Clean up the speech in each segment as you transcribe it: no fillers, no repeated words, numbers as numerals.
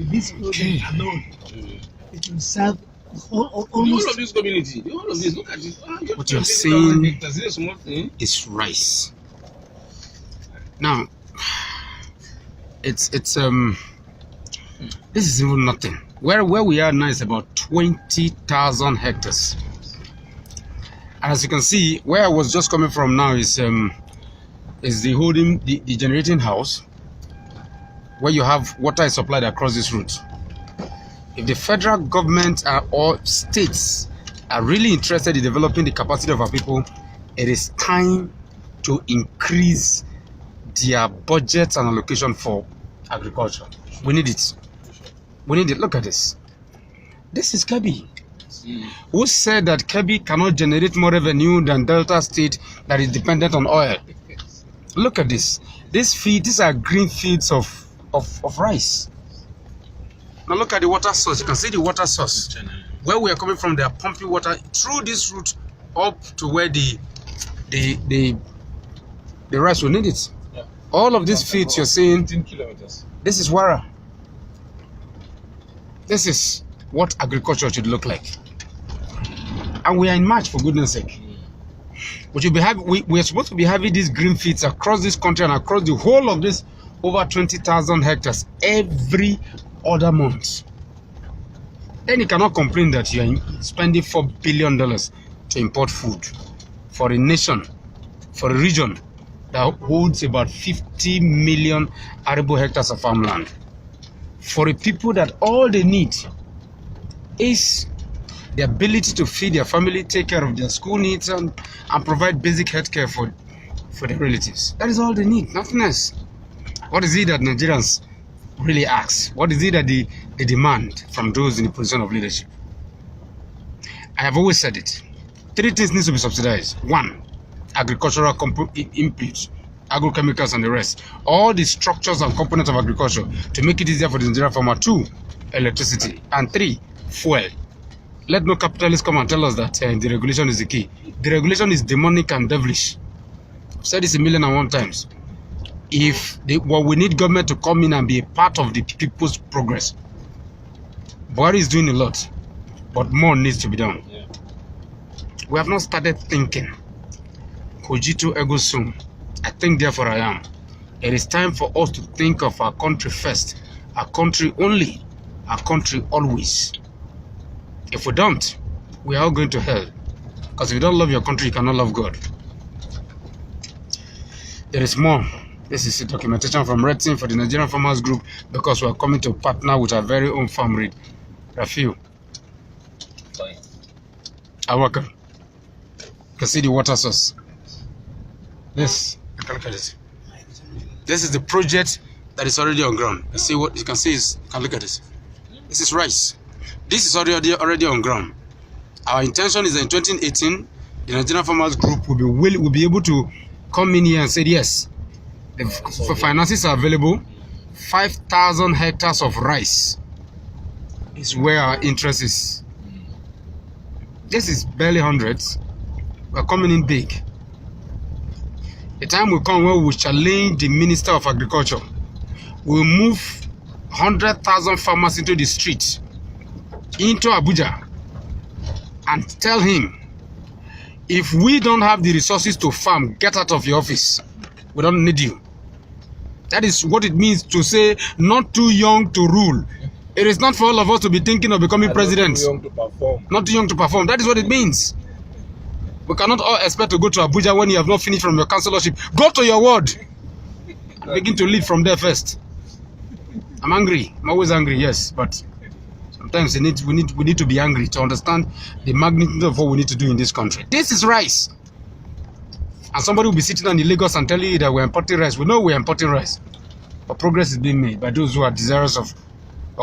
this building alone, it will serve almost the whole of this community. The whole of this. Look at this. What you're saying is rice. Now, it's this is even nothing. Where we are now is about 20,000 hectares. And as you can see, where I was just coming from now is the generating house, where you have water is supplied across this route. If the federal government or states are really interested in developing the capacity of our people, it is time to increase their budget and allocation for agriculture. We need it. We need it. Look at this. This is Kebbi. Who said that Kebbi cannot generate more revenue than Delta State that is dependent on oil? Look at this. These are green fields of rice. Now look at the water source. You can see the water source. Where we are coming from, they are pumping water through this route up to where the rice will need it. Yeah. All of these fields you're seeing, 15 kilometers. This is Wara. This is what agriculture should look like. And we are in March, for goodness sake. We are supposed to be having these green fields across this country and across the whole of this over 20,000 hectares every other month. Then you cannot complain that you are spending $4 billion to import food for a nation, for a region that holds about 50 million arable hectares of farmland. For a people that all they need is the ability to feed their family, take care of their school needs, and provide basic health care for their relatives. That is all they need, nothing else. What is it that Nigerians really ask? What is it that they demand from those in the position of leadership? I have always said it. 3 things need to be subsidized. 1, agricultural inputs, agrochemicals and the rest. All the structures and components of agriculture to make it easier for the Nigerian farmer. 2, electricity. And 3, fuel. Let no capitalist come and tell us that the regulation is the key. The regulation is demonic and devilish. I've said this 1,001 times. Well, we need government to come in and be a part of the people's progress. Buhari is doing a lot, but more needs to be done. Yeah. We have not started thinking. Cogito ergo sum. I think therefore I am. It is time for us to think of our country first, our country only, our country always. If we don't, we are all going to hell. Because if you don't love your country, you cannot love God. There is more. This is a documentation from Red Team for the Nigerian Farmers Group, because we are coming to partner with our very own farm read. Rafiu. Awaka. You can see the water source. This, look at this. This is the project that is already on ground. You see what you can see is, you can look at this. This is rice. This is already on ground. Our intention is that in 2018, the Nigerian Farmers Group will be able to come in here and say yes. The finances are available. 5,000 hectares of rice is where our interest is. This is barely hundreds. We're coming in big. The time will come where we will challenge the Minister of Agriculture. We'll move 100,000 farmers into the street, into Abuja, and tell him, if we don't have the resources to farm, get out of your office. We don't need you. That is what it means to say, not too young to rule. It is not for all of us to be thinking of becoming president. Not too young to perform. Not too young to perform. That is what it means. We cannot all expect to go to Abuja when you have not finished from your councillorship. Go to your ward and begin to lead from there first. I'm angry. I'm always angry, yes, but sometimes we need to be angry to understand the magnitude of what we need to do in this country. This is rice. And somebody will be sitting on the Lagos and telling you that we're importing rice. We know we're importing rice. But progress is being made by those who are desirous of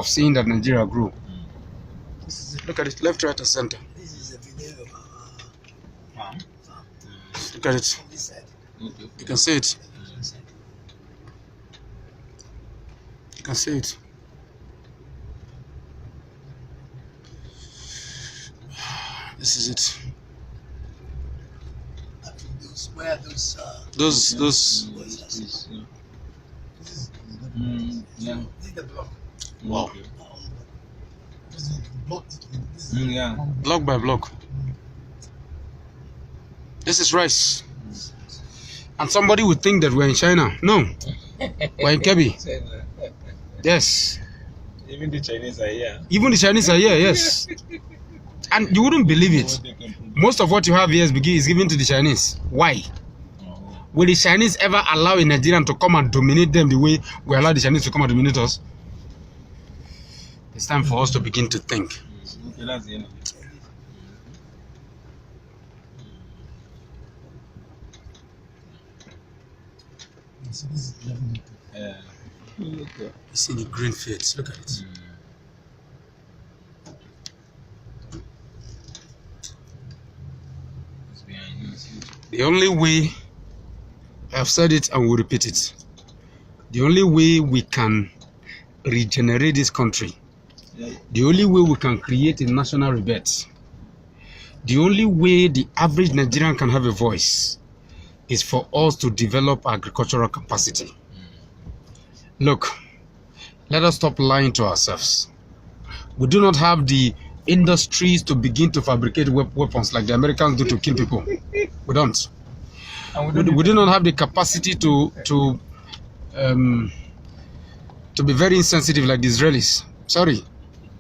seeing that Nigeria grow. Look at it, left, right, and center. This is a video of our farm. Look at it. You can see it. You can see it. This is it. Where are those? Those. Yeah. This is the block. Wow. Yeah. Block by block. This is rice. And somebody would think that we're in China. No. We're in Kebbi. Yes. Even the Chinese are here. Even the Chinese are here, yes. And you wouldn't believe it. Most of what you have here is given to the Chinese. Why? Will the Chinese ever allow a Nigerian to come and dominate them the way we allow the Chinese to come and dominate us? It's time for us to begin to think. So this is 11 hectares. Yeah. You see the green fields, look at it. The only way, I've said it and will repeat it, the only way we can regenerate this country, the only way we can create a national rebate, the only way the average Nigerian can have a voice is for us to develop agricultural capacity. Look, let us stop lying to ourselves. We do not have the industries to begin to fabricate weapons like the Americans do to kill people. We don't. We do not have the capacity to be very insensitive like the Israelis. Sorry,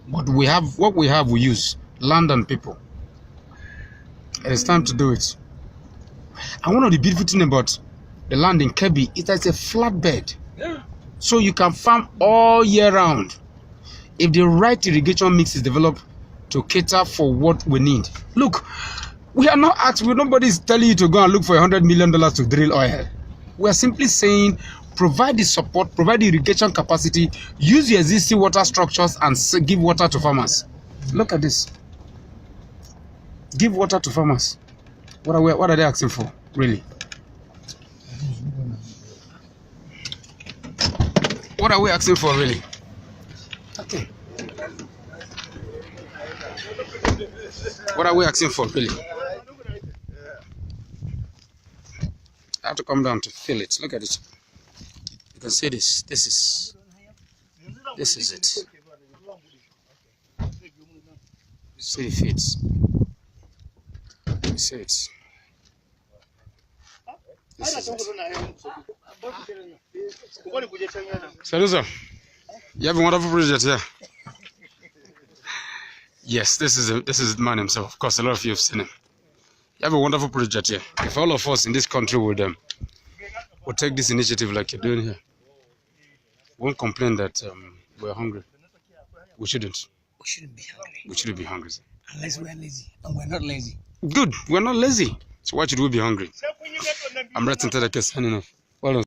but we have what we have. We use land and people. It is time to do it. And one of the beautiful things about the land in Kebbi is that it's a flat bed. Yeah. So you can farm all year round if the right irrigation mix is developed to cater for what we need. Look, we are not asking, nobody is telling you to go and look for $100 million to drill oil. We are simply saying provide the support, provide the irrigation capacity, use the existing water structures and give water to farmers. Look at this. Give water to farmers. What are they asking for, really? What are we asking for, really? Okay. What are we asking for, really? I have to come down to feel it. Look at it. You can see this. This is it. See the feet. See it. This is it. Salut, sir. You have a wonderful project here. Yes, this is the man himself. Of course, a lot of you have seen him. You have a wonderful project here. If all of us in this country would take this initiative like you're doing here, we won't complain that we're hungry. We shouldn't. We shouldn't be hungry. We shouldn't be hungry. Unless we're lazy. And we're not lazy. Good. We're not lazy. So why should we be hungry? I'm Red Tinted signing off. Well done.